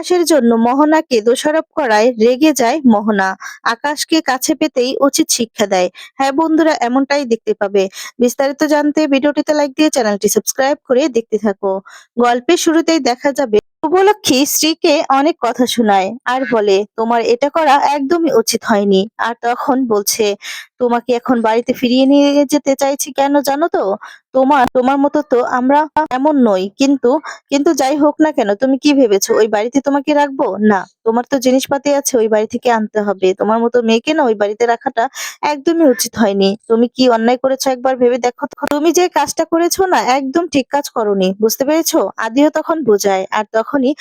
আকাশের জন্য মোহনাকে দোষারোপ করায় রেগে যায় মোহনা। আকাশকে কাছে পেতেই উচিত শিক্ষা দেয়। হ্যাঁ বন্ধুরা, এমনটাই দেখতে পাবে। বিস্তারিত জানতে ভিডিওটিতে লাইক দিয়ে চ্যানেলটি সাবস্ক্রাইব করে দেখতে থাকো। গল্পের শুরুতেই দেখা যাবে শুভলক্ষ্মী স্ত্রীকে অনেক কথা শোনায় আর বলে, তোমার এটা করা একদমই উচিত হয়নি। আর তখন বলছে, তোমাকে এখন বাড়িতে ফিরিয়ে নিয়ে যেতে চাইছি কেন জানো তো? তোমার তোমার মতো তো আমরা এমন নই। কিন্তু কিন্তু যাই হোক না কেন, তুমি কি ভেবেছো ওই বাড়িতে তোমাকে রাখবো? না, তোমার তো জিনিসপাতি আছে, ওই বাড়ি থেকে আনতে হবে। তোমার মতো মেয়েকে না ওই বাড়িতে রাখাটা একদমই উচিত হয়নি। তুমি কি অন্যায় করেছো একবার ভেবে দেখো তো। তুমি যে কাজটা করেছো না, একদম ঠিক কাজ করোনি, বুঝতে পেরেছো? আদিও তখন বোঝায়। আর তখনই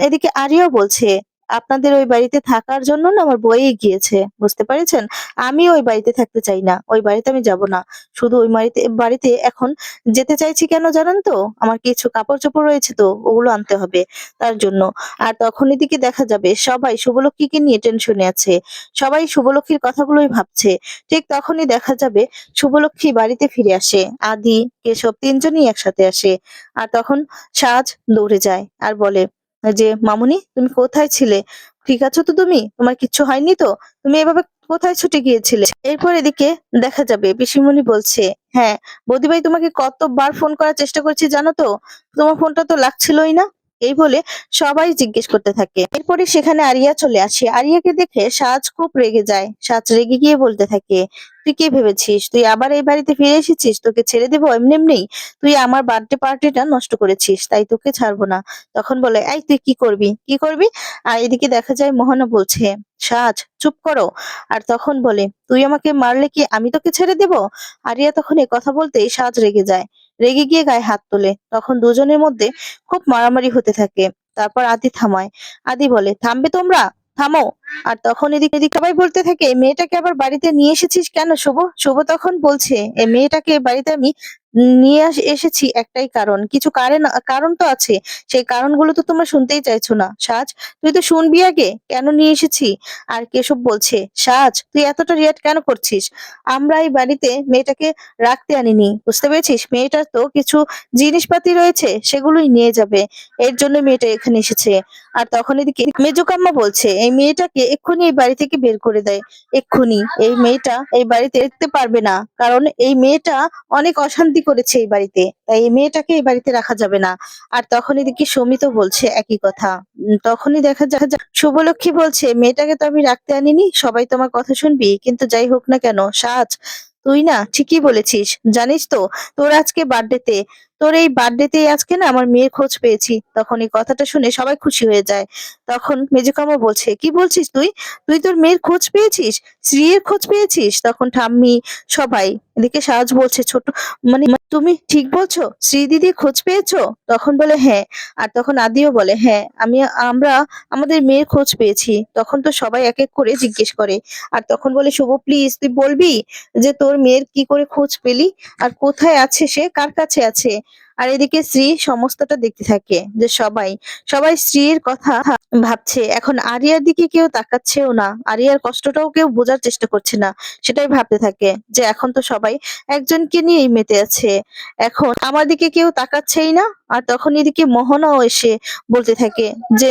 এদিকে আরিয়াও বলছে, আপনাদের ওই বাড়িতে থাকার জন্য না আমার বয়ে গিয়েছে, বুঝতে পেরেছেন? আমি ওই বাড়িতে থাকতে চাই না, ওই বাড়িতে আমি যাব না। শুধু ওই বাড়িতে বাড়িতে এখন যেতে চাইছি কেন জানেন তো? আমার কিছু কাপড় চোপড় রয়েছে তো, ওগুলো আনতে হবে তার জন্য। আর তখন এদিকে দেখা যাবে সবাই শুভলক্ষ্মীকে নিয়ে টেনশনে আছে। সবাই শুভলক্ষ্মীর কথাগুলোই ভাবছে। ঠিক তখনই দেখা যাবে শুভলক্ষ্মী বাড়িতে ফিরে আসে। আদি, কেশব তিনজনই একসাথে আসে। আর তখন সাজ দৌড়ে যায় আর বলে যে, মামুনি তুমি কোথায় ছিলে? ঠিক আছো তো তুমি? তোমার কিচ্ছু হয়নি তো? তুমি এভাবে কোথায় ছুটে গিয়েছিলে? এরপর এদিকে দেখা যাবে পিসিমণি বলছে, হ্যাঁ বৌদিভাই, তোমাকে কতবার ফোন করার চেষ্টা করছি জানো তো? তোমার ফোনটা তো লাগছিলই না। এই বলে সবাই জিজ্ঞেস করতে থাকে। এরপরে সেখানে আরিয়া চলে আসে। আরিয়াকে দেখে সাজ খুব রেগে যায়। সাজ রেগে গিয়ে বলতে থাকে, তুই কি ভেবেছিস তুই আবার এই বাড়িতে ফিরে এসেছিস? তোকে ছেড়ে দেবো এমনি এমনি? তুই আমার বার্থডে পার্টিটা নষ্ট করেছিস, তাই তোকে ছাড়বো না। তখন বলে, এই তুই কি করবি কি করবি? আর এদিকে দেখা যায় মোহনা বলছে, সাজ চুপ করো। আর তখন বলে, তুই আমাকে মারলে কি আমি তোকে ছেড়ে দেব? আরিয়া তখন এ কথা বলতেই সাজ রেগে যায়। রেগে গিয়ে গায়ে হাত তোলে। তখন দুজনের মধ্যে খুব মারামারি হতে থাকে। তারপর আদি থামায়। আদি বলে, থামবে তোমরা? থামো। আর তখন এদিকে এদিকে সবাই বলতে থাকে, "এই মেয়েটাকে আবার বাড়িতে নিয়ে এসেছিস কেন শুভ?" শুভ তখন বলছে, এই মেয়েটাকে বাড়িতে আমি নিয়ে এসেছি একটাই কারণ। কিছু কারণ কারণ তো আছে। সেই কারণগুলো তো তোমরা শুনতেই চাইছো না। সাজ, তুই তো শুনবি আগে কেন নিয়ে এসেছি। আর কেশব বলছে, সাজ তুই এতটা রিয়াক্ট কেন করছিস? আমরা এই বাড়িতে মেয়েটাকে রাখতে আনিনি, বুঝতে পেরেছিস? মেয়েটার তো কিছু জিনিসপাতি রয়েছে, সেগুলোই নিয়ে যাবে। এর জন্য মেয়েটা এখানে এসেছে। আর তখন এদিকে মেজোকাম্মা বলছে, এই মেয়েটাকে এক্ষুনি এই বাড়ি থেকে বের করে দেয়। এক্ষুনি এই মেয়েটা এই বাড়িতে থাকতে পারবে না, কারণ এই মেয়েটা অনেক অশান্তি করেছে এই বাড়িতে, তাই এই মেয়েটাকে এই বাড়িতে রাখা যাবে না। আর তখন এদিকে সমিতও বলছে একই কথা। তখনই দেখা যায় শুভলক্ষ্মী বলছে, মেয়েটাকে তো আমি রাখতে আনিনি, সবাই তোমার কথা শুনবি, কিন্তু যাই হোক না কেন সাজ, তুই না ঠিকই বলেছিস। জানিস তো, তোর আজকে বার্থডেতে, তোর এই বার্থডেতেই আজকে না আমার মেয়ের খোঁজ পেয়েছি। তখন এই কথাটা শুনে সবাই খুশি হয়ে যায়। তখন মেজোকামা বলছে, কি বলছিস তুই? তুই তোর মেয়ের খোঁজ পেয়েছিস? স্ত্রীর খোঁজ পেয়েছিস? তখন ঠাম্মি সবাই এদিকে সাজ বলছে, ছোট মানে তুমি ঠিক বলছো? শ্রীদিদির খোঁজ পেয়েছো? তখন বলে হ্যাঁ। আর তখন আদিও বলে, হ্যাঁ আমরা আমাদের মেয়ের খোঁজ পেয়েছি। তখন তো সবাই এক এক করে জিজ্ঞেস করে। আর তখন বলে, শুভ প্লিজ তুই বলবি যে তোর মেয়ের কি করে খোঁজ পেলি, আর কোথায় আছে সে, কার কাছে আছে? আর এদিকে স্ত্রী সমস্তটা দেখতে থাকে যে সবাই সবাই স্ত্রীর কথা ভাবছে। এখন আরিয়ার দিকে কেউ তাকাচ্ছেও না, আরিয়ার কষ্টটাও কেউ বোঝার চেষ্টা করছে না। সেটাই ভাবতে থাকে যে এখন তো সবাই একজনকে নিয়েই মেতে আছে, এখন আমার দিকে কেউ তাকাচ্ছেই না। আর তখন এদিকে মোহনাও এসে বলতে থাকে যে,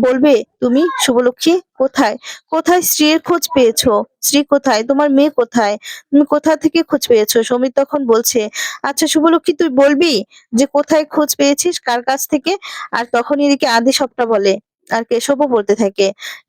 বলবে তুমি শুভলক্ষ্মী কোথায়, কোথায় স্ত্রীর খোঁজ পেয়েছো? স্ত্রী কোথায়? তোমার মেয়ে কোথায়? তুমি কোথা থেকে খোঁজ পেয়েছো? সমীর তখন বলছে, আচ্ছা শুভলক্ষ্মী তুই বলবি যে কোথায় খোঁজ পেয়েছিস, কার কাছ থেকে? আর তখন এদিকে আদি সবটা বলে। আর কেশবও বলতে থাকে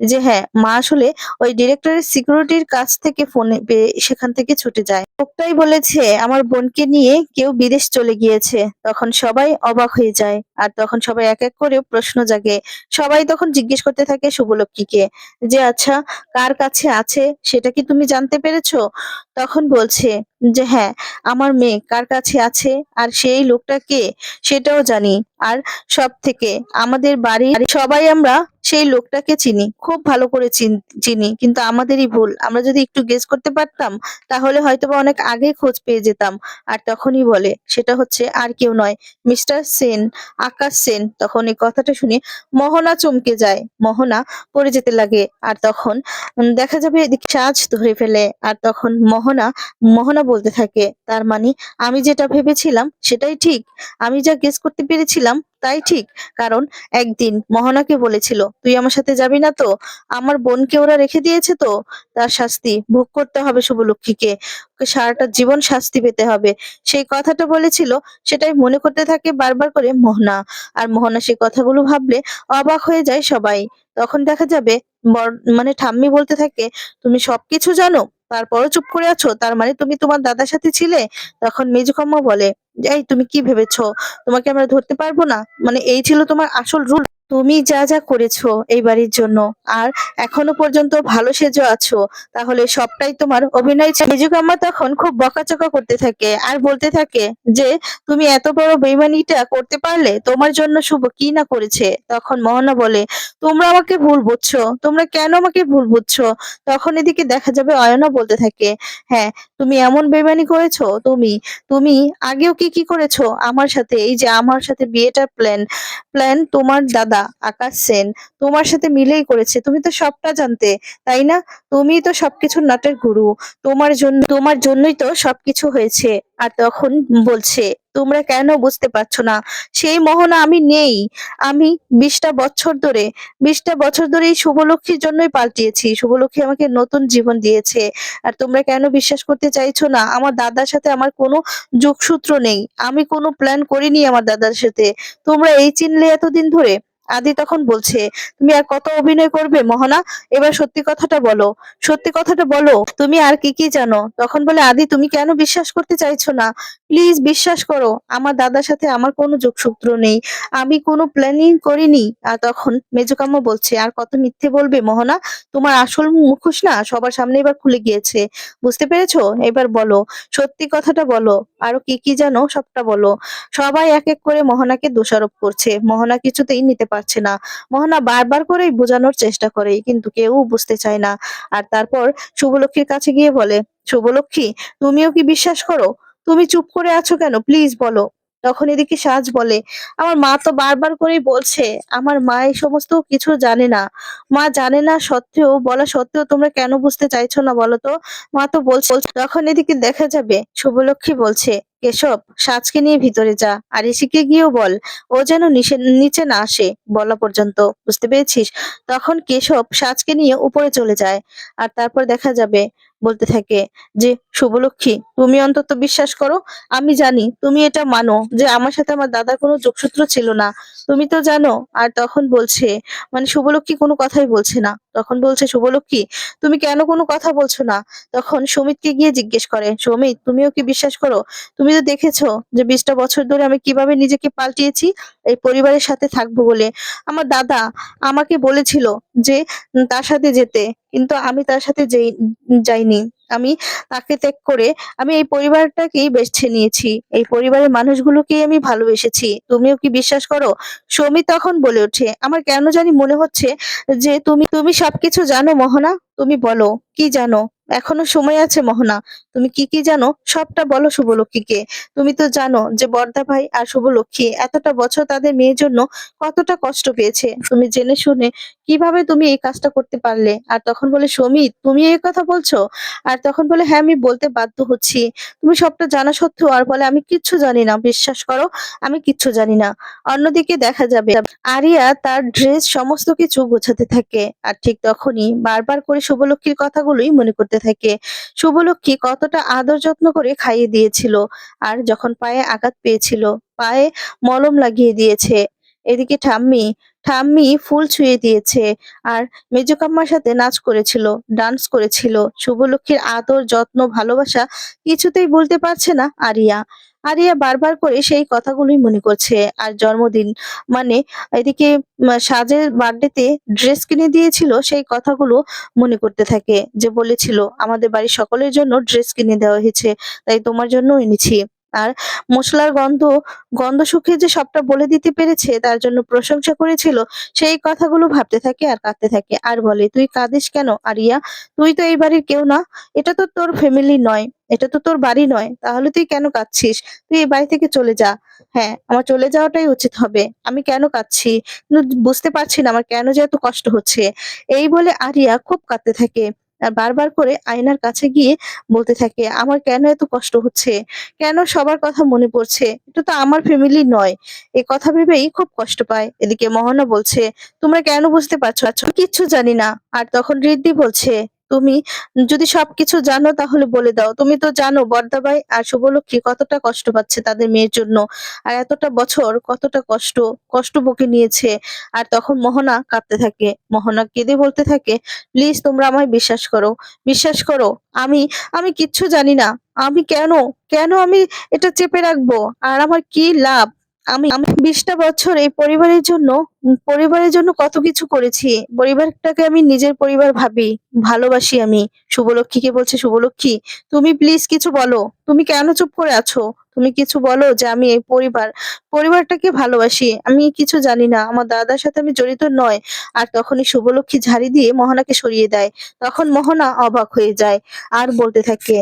যে, হ্যাঁ মা আসলে ওই ডিরেক্টরের সিকিউরিটির কাছ থেকে ফোনে পেয়ে সেখান থেকে ছুটে যায়। লোকটাই বলেছে আমার বোনকে নিয়ে কেউ বিদেশ চলে গিয়েছে। তখন সবাই অবাক হয়ে যায়। আর তখন সবাই এক এক করে প্রশ্ন জাগে। সবাই তখন জিজ্ঞেস করতে থাকে শুভলক্ষ্মীকে যে, আচ্ছা কার কাছে আছে সেটা কি তুমি জানতে পেরেছো? তখন বলছে যে, হ্যাঁ আমার মেয়ে কার কাছে আছে, আর সেই লোকটা কে সেটাও জানি। আর সব থেকে আমাদের বাড়ির সবাই আমরা সেই লোকটাকে চিনি, খুব ভালো করে চিনি, কিন্তু আমাদেরই ভুল। আমরা যদি একটু গেস করতে পারতাম তাহলে হয়তোবা অনেক আগে খোঁজ পেয়ে যেতাম। আর তখনই বলে, সেটা হচ্ছে আর কেউ নয়, মিস্টার সেন, আকাশ সেন। তখন এই কথাটা শুনে মোহনা চমকে যায়, মোহনা পড়ে যেতে লাগে। আর তখন দেখা যাবে এদিকে সাজ ধরে ফেলে। আর তখন মোহনা মোহনা বলতে থাকে, তার মানে আমি যেটা ভেবেছিলাম সেটাই ঠিক, আমি যা গেস করতে পেরেছিলাম তাই ঠিক। কারণ একদিন মোহনাকে বলেছিল, তুই আমার সাথে যাবি না তো? আমার বোনকে ওরা রেখে দিয়েছে তো, তার শাস্তি ভোগ করতে হবে শুভলক্ষ্মীকে। ওকে সারাটা জীবন শাস্তি পেতে হবে। সেই কথাটা বলেছিল, সেটাই মনে করতে থাকে বারবার করে মোহনা। আর মোহনা সেই কথাগুলো ভাবলে অবাক হয়ে যায় সবাই। তখন দেখা যাবে মানে ঠাম্মি বলতে থাকে, তুমি সবকিছু জানো তারপরও চুপ করে আছো, তার মানে তুমি তোমার দাদার সাথে ছিলে? তখন মেজুকাম্মা বলে, এই তুমি কি ভেবেছো তোমাকে আমরা ধরতে পারবো না? মানে এই ছিল তোমার আসল রুল? তুমি যা যা করেছো এই বাড়ির জন্য, আর এখনো পর্যন্ত ভালো সেজে আছো, তাহলে সবটাই তোমার অভিনয় ছিল। মিজুক আম্মা তখন খুব বকাচকা করতে থাকে আর বলতে থাকে যে, তুমি এত বড় বেইমানিটা করতে পারলে? তোমার জন্য শুভ কি না করেছে। তখন মোহনা বলে, তোমরা আমাকে ভুল বুঝছো, তোমরা কেন আমাকে ভুল বুঝছো? তখন এদিকে দেখা যাবে অয়নও বলতে থাকে, হ্যাঁ, তুমি এমন বেইমানি করেছো। তুমি তুমি আগেও কি কি করেছো আমার সাথে? এই যে আমার সাথে বিয়েটার প্ল্যান প্ল্যান তোমার দাদা আকাশ সেন তোমার সাথে মিলেই করেছে। তুমি তো সবটা জানতে, তাই না? তুমি তো সবকিছুর নাটের গুরু। তোমার জন্যই তো সবকিছু হয়েছে। আর তখন বলছে, তোমরা কেন বুঝতে পারছো না? সেই মোহনা আমি নেই। আমি 20টা বছর ধরে এই শুভলক্ষ্মীর জন্যই পাল্টিয়েছি। শুভলক্ষ্মী আমাকে নতুন জীবন দিয়েছে। আর তোমরা কেন বিশ্বাস করতে চাইছো না? আমার দাদার সাথে আমার কোনো যোগসূত্র নেই। আমি কোনো প্ল্যান করিনি আমার দাদার সাথে। তোমরা এই চিনলে এতদিন ধরে? আদি তখন বলছে, তুমি আর কত অভিনয় করবে মোহনা? এবার সত্যি কথাটা বলো, সত্যি কথাটা বলো, তুমি আর কি কি জানো? তখন বলে, আদি তুমি কেন বিশ্বাস করতে চাইছো না? প্লিজ বিশ্বাস করো, আমার দাদার সাথে আমার কোনো যোগসূত্র নেই। আমি কোনো প্ল্যানিং করিনি। আর তখন মেজুকাম্মা বলছে, আর কত মিথ্যে বলবে মোহনা? তোমার আসল মুখোশ না সবার সামনে এবার খুলে গিয়েছে। বুঝতে পেরেছো? এবার বলো, সত্যি কথাটা বলো। আরো কি কি জানো সবটা বলো। সবাই এক এক করে মোহনাকে দোষারোপ করছে। মোহনা কিছুতেই নিতে পারছে না। মোহনা বারবার করেই বোঝানোর চেষ্টা করে, কিন্তু কেউ বুঝতে চায় না। আর তারপর শুভলক্ষ্মীর কাছে গিয়ে বলে, শুভলক্ষ্মী, তুমিও কি বিশ্বাস করো? তুমি চুপ করে আছো কেন? প্লিজ বলো। তখন এদিকে সাজ বলে, আমার মা তো বারবার করেই বলছে, আমার মা এই সমস্ত কিছু জানে না। মা জানে না সত্ত্বেও, বলা সত্ত্বেও তোমরা কেন বুঝতে চাইছো না বলো তো? মা তো বলছে। তখন এদিকে দেখা যাবে শুভলক্ষ্মী বলছে, কেশব, সাজকে নিয়ে ভিতরে যা, আর ঋষিকে গিয়েও বল ও যেন নিচে না আসে বলা পর্যন্ত। বুঝতে পেরেছিস? তখন কেশব সাজকে নিয়ে উপরে চলে যায়। আর তারপর দেখা যাবে বলতে থাকে যে, শুভলক্ষ্মী, তুমি অন্তত বিশ্বাস করো। আমি জানি তুমি এটা মানো যে আমার সাথে আমার দাদার কোনো যোগসূত্র ছিল না। তুমি তো জানো। আর তখন বলছে, মানে শুভলক্ষ্মী কোনো কথাই বলছে না। তখন বলছে, শুভলক্ষ্মী, তুমি কেন কোনো কথা বলছো না? তখন সুমিতকে গিয়ে জিজ্ঞেস করে, সুমিত, তুমিও কি বিশ্বাস করো? তুমি তো দেখেছো যে 20টা বছর ধরে আমি কিভাবে নিজেকে পাল্টিয়েছি এই পরিবারের সাথে থাকবো বলে। আমার দাদা আমাকে বলেছিল যে তার সাথে যেতে, কিন্তু আমি তার সাথে যাইনি। আমি তাকে ত্যাগ করে আমি এই পরিবারটাকেই বেছে নিয়েছি। এই পরিবারের মানুষগুলোকেই আমি ভালোবেসেছি। তুমিও কি বিশ্বাস করো? সৌমি তখন বলে ওঠে, আমার কেন জানি মনে হচ্ছে যে তুমি তুমি সবকিছু জানো মোহনা। তুমি বলো, কি জানো? এখনো সময় আছে মোহনা। তুমি কি কি জানো সবটা বলো শুভলক্ষ্মীকে। তুমি তো জানো যে বড়দা ভাই আর শুভলক্ষ্মী এতটা বছর তাদের মেয়ের জন্য কতটা কষ্ট পেয়েছে। তুমি জেনে শুনে কিভাবে তুমি এই কাজটা করতে পারলে? আর তখন বলে, সমিত, তুমি এই কথা বলছো? আর তখন বলে, হ্যাঁ, আমি বলতে বাধ্য হচ্ছি। তুমি সবটা জানা সত্ত্বেও আর বলে, আমি কিচ্ছু জানি না। বিশ্বাস করো, আমি কিচ্ছু জানি না। অন্যদিকে দেখা যাবে আরিয়া তার ড্রেস সমস্ত কিছু গোছাতে থাকে। আর ঠিক তখনই বারবার করে শুভলক্ষ্মীর কথাগুলোই মনে করতে থাকে। শুভলক্ষ্মী কতটা আদর যত্ন করে খাইয়ে দিয়েছিল, আর যখন পায়ে আঘাত পেয়েছিল পায়ে মলম লাগিয়ে দিয়েছে। এদিকে ঠাম্মি ঠাম্মি ফুল ছুঁয়ে দিয়েছে। আর মেজুকাম্মার সাথে নাচ করেছিল, ডান্স করেছিল। শুভলক্ষ্মীর আদর যত্ন ভালোবাসা কিছুতেই ভুলতে পারছে না আরিয়া। আরিয়া বারবার করে সেই কথাগুলোই মনে করছে। আর জন্মদিন, মানে এদিকে সাজের বার্থডেতে ড্রেস কিনে দিয়েছিল, সেই কথাগুলো মনে করতে থাকে। যে বলেছিল, আমাদের বাড়ির সকলের জন্য ড্রেস কিনে দেওয়া হয়েছে, তাই তোমার জন্য এনেছি। আর মশলার গন্ধ গন্ধ শুকিয়ে যে সবটা বলে দিতে পেরেছে, তার জন্য প্রশংসা করেছিল। সেই কথাগুলো ভাবতে থাকে আর কাঁদতে থাকে। আর বলে, তুই কাঁদিস কেন আরিয়া? তুই তো এই বাড়ির কেউ না। এটা তো তোর ফ্যামিলি নয়, এটা তো তোর বাড়ি নয়। তাহলে তুই কেন কাঁদছিস? তুই এই বাড়ি থেকে চলে যা। হ্যাঁ, আমার চলে যাওয়াটাই উচিত হবে। আমি কেন কাঁদছি কিন্তু বুঝতে পারছি না আমার কেন যে এত কষ্ট হচ্ছে। এই বলে আরিয়া খুব কাঁদতে থাকে। আর বারবার করে আয়নার কাছে গিয়ে বলতে থাকে, আমার কেন এত কষ্ট হচ্ছে, কেন সবার কথা মনে পড়ছে, এটা তো আমার ফ্যামিলি নয়। এই কথা ভেবেই খুব কষ্ট পায়। এদিকে মোহনা বলছে, তোমরা কেন বুঝতে পারছো কিচ্ছু জানি না। আর তখন ঋদ্ধি বলছে, তুমি যদি সবকিছু জানো তাহলে বলে দাও। তুমি তো জানো বর্দাবাই আর শুভলক্ষ্মী কতটা কষ্ট পাচ্ছে তাদের মেয়ের জন্য, আর এতটা বছর কতটা কষ্ট কষ্ট বকে নিয়েছে। আর তখন মোহনা কাঁদতে থাকে। মোহনা কেঁদে বলতে থাকে, প্লিজ তোমরা আমায় বিশ্বাস করো, বিশ্বাস করো। আমি আমি কিচ্ছু জানি না। আমি কেন কেন আমি এটা চেপে রাখবো? আর আমার কি লাভ? আমি আমি 20টা বছর এই পরিবারের জন্য কত কিছু করেছি। পরিবারটাকে আমি নিজের পরিবার ভাবি, ভালোবাসি আমি। শুভলক্ষ্মীকে বলছে, শুভলক্ষ্মী তুমি প্লিজ কিছু বলো। তুমি কেন চুপ করে আছো? তুমি কিছু বলো যে আমি এই পরিবারটাকে ভালোবাসি। আমি কিছু জানি না, আমার দাদার সাথে আমি জড়িত নয়। আর তখনই শুভলক্ষ্মী ঝাড়ি দিয়ে মোহনাকে সরিয়ে দেয়। তখন মোহনা অবাক হয়ে যায় আর বলতে থাকে,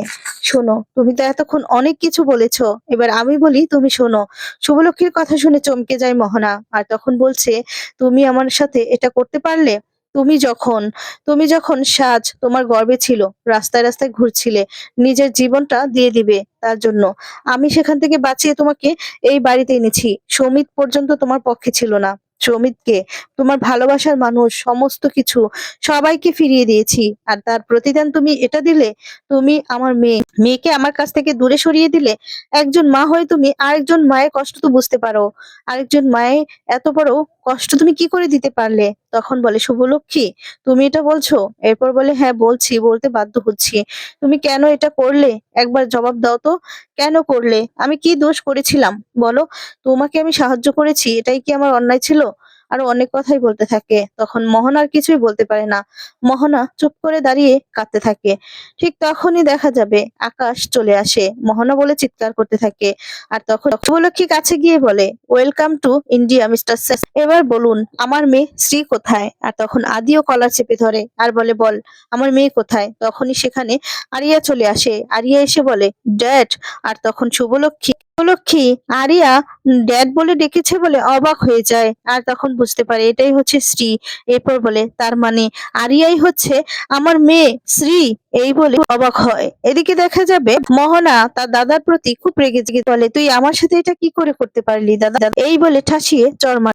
শোনো, তুমি তো এতক্ষণ অনেক কিছু বলেছো, এবার আমি বলি তুমি শোনো। শুভলক্ষ্মীর কথা শুনে চমকে যায় মোহনা। আর তখন বলছে, তুমি আমার সাথে এটা করতে পারলে? তুমি যখন তুমি যখন সাজ তোমার গর্ভে ছিল, রাস্তায় রাস্তায় ঘুরছিলে, নিজের জীবনটা দিয়ে দিবে তার জন্য, আমি সেখান থেকে বাঁচিয়ে তোমাকে এই বাড়িতে এনেছি। সমিত পর্যন্ত তোমার পক্ষে ছিল না। সমিতকে, তোমার ভালোবাসার মানুষ, সমস্ত কিছু সবাইকে ফিরিয়ে দিয়েছি। আর তার প্রতিদান তুমি এটা দিলে? তুমি আমার মেয়েকে আমার কাছ থেকে দূরে সরিয়ে দিলে। একজন মা হয়ে তুমি আরেকজন মায়ের কষ্ট তো বুঝতে পারো। আরেকজন মায়ের এত বড় কষ্ট তুমি কি করে দিতে পারলে? তখন বলে শুভলক্ষ্মী, তুমি এটা বলছো? এরপর বলে, হ্যাঁ বলছি, বলতে বাধ্য হচ্ছি। তুমি কেন এটা করলে? একবার জবাব দাও তো, কেন করলে? আমি কি দোষ করেছিলাম বলো? তোমাকে আমি সাহায্য করেছি, এটাই কি আমার অন্যায় ছিল? আরো অনেক কথাই বলতে থাকে। তখন মোহনা আর কিছুই বলতে পারে না। মোহনা চুপ করে দাঁড়িয়ে কাঁদতে থাকে। ঠিক তখনই দেখা যাবে আকাশ চলে আসে। মোহনা বলে চিৎকার করতে থাকে। আর তখন শুভলক্ষ্মী কাছে গিয়ে বলে, ওয়েলকাম টু ইন্ডিয়া মিস্টার সেস। এবার বলুন আমার মেয়ে শ্রী কোথায়? আর তখন আদিও কলার চেপে ধরে আর বলে, বল আমার মেয়ে কোথায়? তখনই সেখানে আরিয়া চলে আসে। আরিয়া এসে বলে, ড্যাড। আর তখন শুভলক্ষ্মী আরিয়া ড্যাড বলে ডেকেছে বলে অবাক হয়ে যায়। আর তখন বুঝতে পারে এটাই হচ্ছে শ্রী। এরপর বলে, তার মানে আরিয়াই হচ্ছে আমার মেয়ে শ্রী। এই বলে অবাক হয়। এদিকে দেখা যাবে মোহনা তার দাদার প্রতি খুব রেগে বলে, তুই আমার সাথে এটা কি করে করতে পারলি দাদা? এই বলে ঠাসিয়ে চড় মারে।